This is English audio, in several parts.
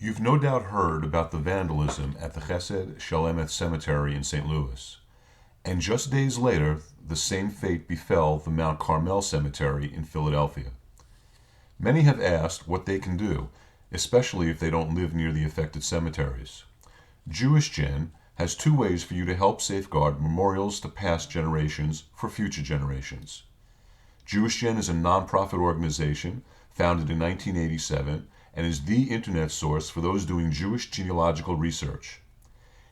You've no doubt heard about the vandalism at the Chesed Shalem Cemetery in St. Louis. And just days later, the same fate befell the Mount Carmel Cemetery in Philadelphia. Many have asked what they can do, especially if they don't live near the affected cemeteries. JewishGen has two ways for you to help safeguard memorials to past generations for future generations. JewishGen is a nonprofit organization founded in 1987 and is the internet source for those doing Jewish genealogical research.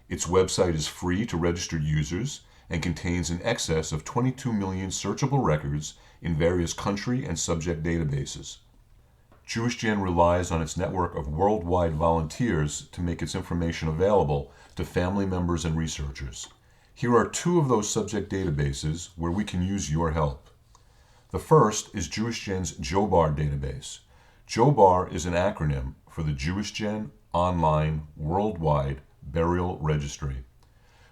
Its website is free to registered users and contains in excess of 22 million searchable records in various country and subject databases. JewishGen relies on its network of worldwide volunteers to make its information available to family members and researchers. Here are two of those subject databases where we can use your help. The first is JewishGen's JOWBR database. JOWBR is an acronym for the JewishGen Online Worldwide Burial Registry.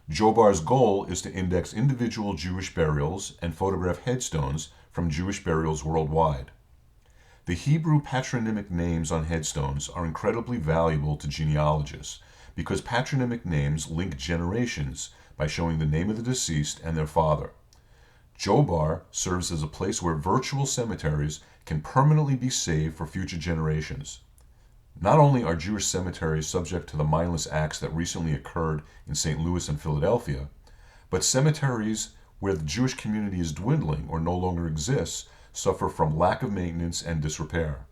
JOWBR's goal is to index individual Jewish burials and photograph headstones from Jewish burials worldwide. The Hebrew patronymic names on headstones are incredibly valuable to genealogists because patronymic names link generations by showing the name of the deceased and their father. JOWBR serves as a place where virtual cemeteries can permanently be saved for future generations. Not only are Jewish cemeteries subject to the mindless acts that recently occurred in St. Louis and Philadelphia, but cemeteries where the Jewish community is dwindling or no longer exists suffer from lack of maintenance and disrepair.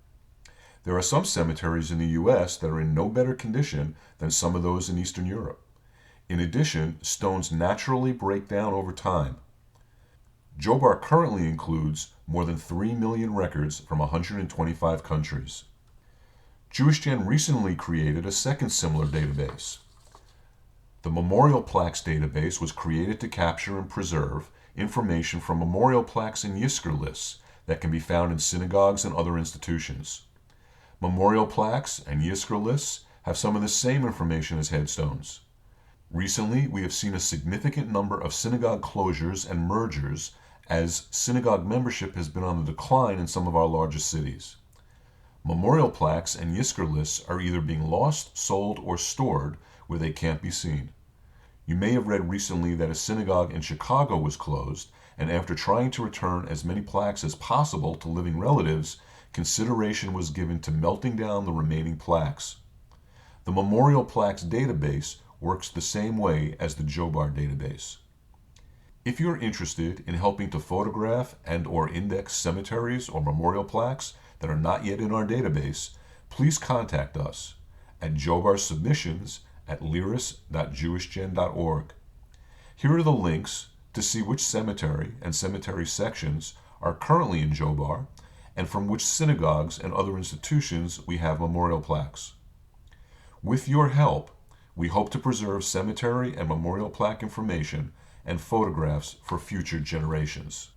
There are some cemeteries in the U.S. that are in no better condition than some of those in Eastern Europe. In addition, stones naturally break down over time. JOWBR currently includes more than 3 million records from 125 countries. JewishGen recently created a second similar database. The Memorial Plaques database was created to capture and preserve information from memorial plaques and Yizkor lists that can be found in synagogues and other institutions. Memorial plaques and Yizkor lists have some of the same information as headstones. Recently, we have seen a significant number of synagogue closures and mergers as synagogue membership has been on the decline in some of our largest cities. Memorial plaques and Yizkor lists are either being lost, sold, or stored where they can't be seen. You may have read recently that a synagogue in Chicago was closed, and after trying to return as many plaques as possible to living relatives, consideration was given to melting down the remaining plaques. The Memorial Plaques database works the same way as the JOWBR database. If you're interested in helping to photograph and/or index cemeteries or memorial plaques that are not yet in our database, please contact us at jowbrsubmissions@lyris.jewishgen.org. Here are the links to see which cemetery and cemetery sections are currently in JOWBR and from which synagogues and other institutions we have memorial plaques. With your help, we hope to preserve cemetery and memorial plaque information and photographs for future generations.